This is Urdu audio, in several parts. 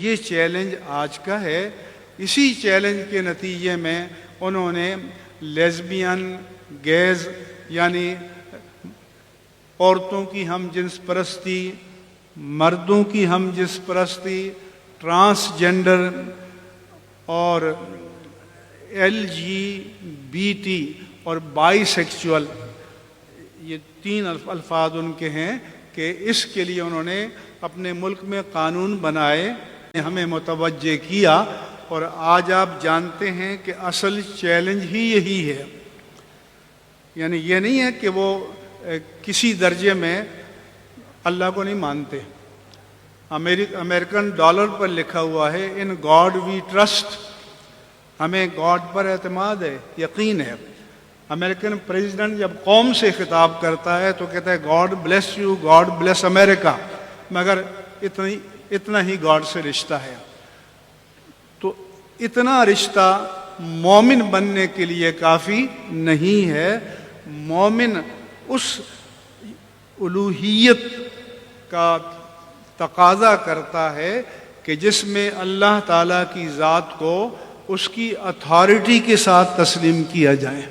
یہ چیلنج آج کا ہے۔ اسی چیلنج کے نتیجے میں انہوں نے لیزبین، گیز یعنی عورتوں کی ہم جنس پرستی، مردوں کی ہم جنس پرستی، ٹرانسجنڈر اور LGBT اور بائی سیکچول، یہ 3 الفاظ ان کے ہیں کہ اس کے لیے انہوں نے اپنے ملک میں قانون بنائے، ہمیں متوجہ کیا۔ اور آج آپ جانتے ہیں کہ اصل چیلنج ہی یہی ہے، یعنی یہ نہیں ہے کہ وہ کسی درجے میں اللہ کو نہیں مانتے۔ امریکن ڈالر پر لکھا ہوا ہے ان گاڈ وی ٹرسٹ، ہمیں گاڈ پر اعتماد ہے، یقین ہے۔ امریکن پریزیڈنٹ جب قوم سے خطاب کرتا ہے تو کہتا ہے God bless you, God bless America, مگر اتنا ہی گاڈ سے رشتہ ہے۔ تو اتنا رشتہ مومن بننے کے لیے کافی نہیں ہے۔ مومن اس الوہیت کا تقاضا کرتا ہے کہ جس میں اللہ تعالیٰ کی ذات کو اس کی اتھارٹی کے ساتھ تسلیم کیا جائے،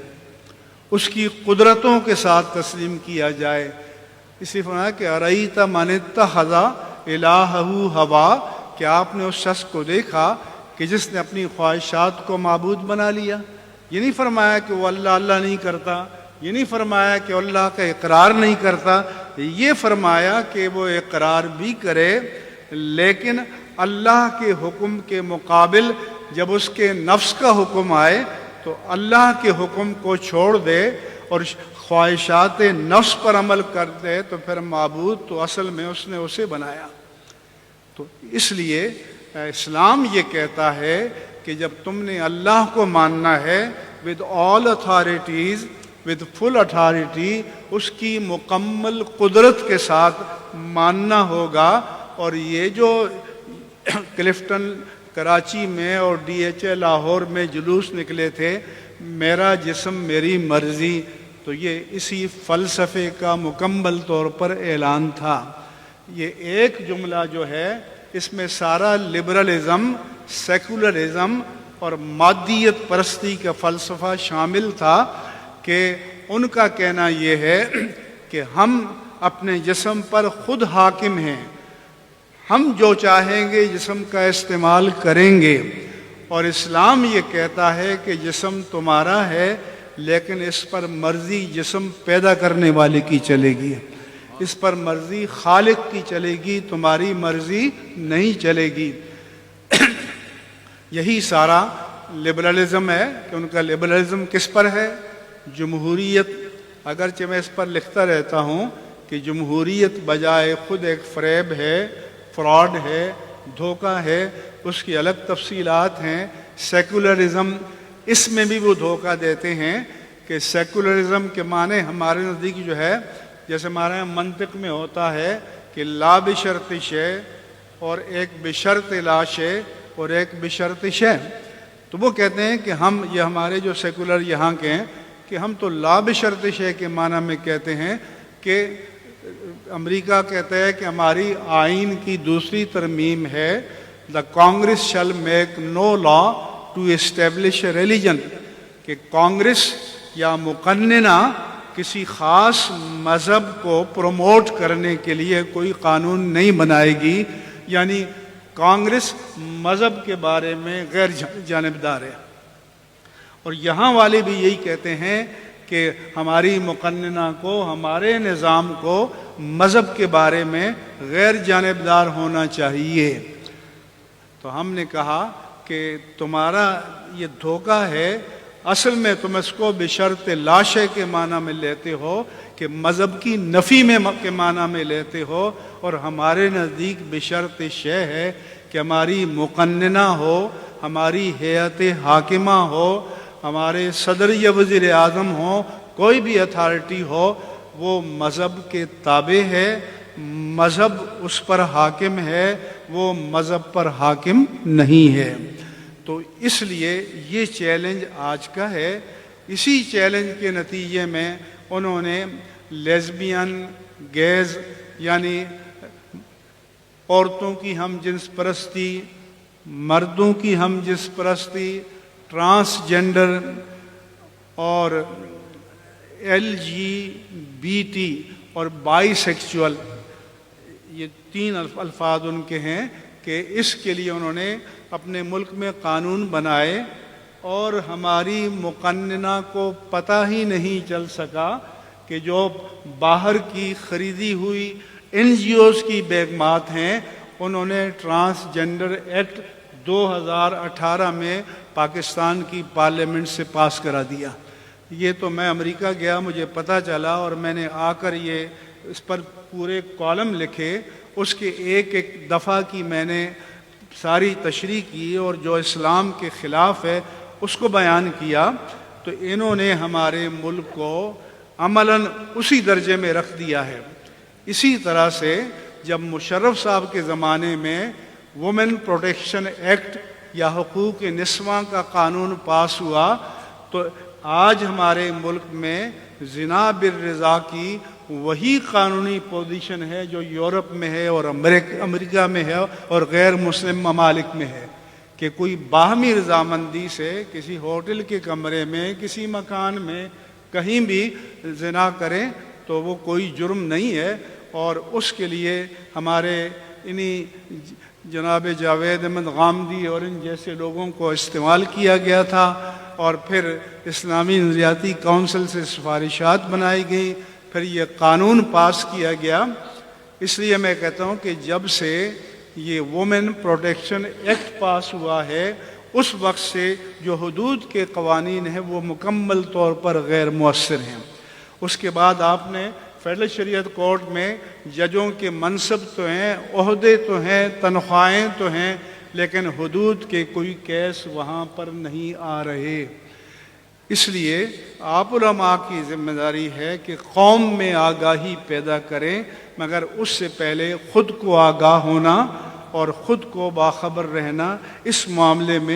اس کی قدرتوں کے ساتھ تسلیم کیا جائے۔ اس لیے فرمایا کہ ارأیت من اتخذ الہہ ہوا، کہ آپ نے اس شخص کو دیکھا کہ جس نے اپنی خواہشات کو معبود بنا لیا۔ یہ نہیں فرمایا کہ وہ اللہ نہیں کرتا، یہ نہیں فرمایا کہ اللہ کا اقرار نہیں کرتا، یہ فرمایا کہ وہ اقرار بھی کرے لیکن اللہ کے حکم کے مقابل جب اس کے نفس کا حکم آئے تو اللہ کے حکم کو چھوڑ دے اور خواہشات نفس پر عمل کر دے، تو پھر معبود تو اصل میں اس نے اسے بنایا۔ تو اس لیے اسلام یہ کہتا ہے کہ جب تم نے اللہ کو ماننا ہے with all authorities، with full authority، اس کی مکمل قدرت کے ساتھ ماننا ہوگا۔ اور یہ جو کلفٹن کراچی میں اور DHA لاہور میں جلوس نکلے تھے، میرا جسم میری مرضی، تو یہ اسی فلسفے کا مکمل طور پر اعلان تھا۔ یہ ایک جملہ جو ہے اس میں سارا لبرلزم، سیکولرزم اور مادیت پرستی کا فلسفہ شامل تھا کہ ان کا کہنا یہ ہے کہ ہم اپنے جسم پر خود حاکم ہیں، ہم جو چاہیں گے جسم کا استعمال کریں گے۔ اور اسلام یہ کہتا ہے کہ جسم تمہارا ہے لیکن اس پر مرضی جسم پیدا کرنے والے کی چلے گی، اس پر مرضی خالق کی چلے گی، تمہاری مرضی نہیں چلے گی۔ یہی سارا لبرلزم ہے کہ ان کا لبرلزم کس پر ہے؟ جمہوریت۔ اگرچہ میں اس پر لکھتا رہتا ہوں کہ جمہوریت بجائے خود ایک فریب ہے، فراڈ ہے، دھوکہ ہے، اس کی الگ تفصیلات ہیں۔ سیکولرزم، اس میں بھی وہ دھوکہ دیتے ہیں کہ سیکولرزم کے معنی ہمارے نزدیک جو ہے، جیسے ہمارے یہاں منطق میں ہوتا ہے کہ لا بشرط شے اور ایک بشرط لا شے اور ایک بشرط شے، تو وہ کہتے ہیں کہ ہم، یہ ہمارے جو سیکولر یہاں کے ہیں، کہ ہم تو لا بشرط شے کے معنی میں کہتے ہیں کہ امریکہ کہتا ہے کہ ہماری آئین کی دوسری ترمیم ہے the congress shall make no law to establish a religion, کہ کانگریس یا مقننہ کسی خاص مذہب کو پروموٹ کرنے کے لیے کوئی قانون نہیں بنائے گی، یعنی کانگریس مذہب کے بارے میں غیر جانبدار ہے۔ اور یہاں والے بھی یہی کہتے ہیں کہ ہماری مقننہ کو، ہمارے نظام کو مذہب کے بارے میں غیر جانبدار ہونا چاہیے۔ تو ہم نے کہا کہ تمہارا یہ دھوکہ ہے، اصل میں تم اس کو بشرط لاشے کے معنی میں لیتے ہو کہ مذہب کی نفی میں کے معنی میں لیتے ہو، اور ہمارے نزدیک بشرط شے ہے کہ ہماری مقننہ ہو، ہماری ہیئت حاکمہ ہو، ہمارے صدر یا وزیر اعظم ہو، کوئی بھی اتھارٹی ہو، وہ مذہب کے تابع ہے، مذہب اس پر حاکم ہے، وہ مذہب پر حاکم نہیں ہے۔ تو اس لیے یہ چیلنج آج کا ہے۔ اسی چیلنج کے نتیجے میں انہوں نے لیزبین، گیز یعنی عورتوں کی ہم جنس پرستی، مردوں کی ہم جس پرستی، ٹرانسجنڈر اور LGBT اور بائی سیکچول، یہ 3 الفاظ ان کے ہیں کہ اس کے لیے انہوں نے اپنے ملک میں قانون بنائے، اور ہماری مقننہ کو پتہ ہی نہیں چل سکا کہ جو باہر کی خریدی ہوئی NGOs کی بیگمات ہیں، انہوں نے ٹرانسجنڈر ایکٹ 2018 میں پاکستان کی پارلیمنٹ سے پاس کرا دیا۔ یہ تو میں امریکہ گیا، مجھے پتہ چلا، اور میں نے آ کر یہ اس پر پورے کالم لکھے، اس کے ایک دفعہ کی میں نے ساری تشریح کی، اور جو اسلام کے خلاف ہے اس کو بیان کیا۔ تو انہوں نے ہمارے ملک کو عملاً اسی درجے میں رکھ دیا ہے۔ اسی طرح سے جب مشرف صاحب کے زمانے میں وومن پروٹیکشن ایکٹ یا حقوق نسواں کا قانون پاس ہوا، تو آج ہمارے ملک میں زنا بالرضا کی وہی قانونی پوزیشن ہے جو یورپ میں ہے اور امریکہ میں ہے اور غیر مسلم ممالک میں ہے، کہ کوئی باہمی رضامندی سے کسی ہوٹل کے کمرے میں، کسی مکان میں کہیں بھی زنا کریں تو وہ کوئی جرم نہیں ہے۔ اور اس کے لیے ہمارے انہی جناب جاوید احمد غامدی اور ان جیسے لوگوں کو استعمال کیا گیا تھا، اور پھر اسلامی نظریاتی کونسل سے سفارشات بنائی گئیں، پھر یہ قانون پاس کیا گیا۔ اس لیے میں کہتا ہوں کہ جب سے یہ وومن پروٹیکشن ایکٹ پاس ہوا ہے، اس وقت سے جو حدود کے قوانین ہیں وہ مکمل طور پر غیر مؤثر ہیں۔ اس کے بعد آپ نے فیڈرل شریعت کورٹ میں ججوں کے منصب تو ہیں، عہدے تو ہیں، تنخواہیں تو ہیں، لیکن حدود کے کوئی کیس وہاں پر نہیں آ رہے۔ اس لیے آپ علماء کی ذمہ داری ہے کہ قوم میں آگاہی پیدا کریں، مگر اس سے پہلے خود کو آگاہ ہونا اور خود کو باخبر رہنا اس معاملے میں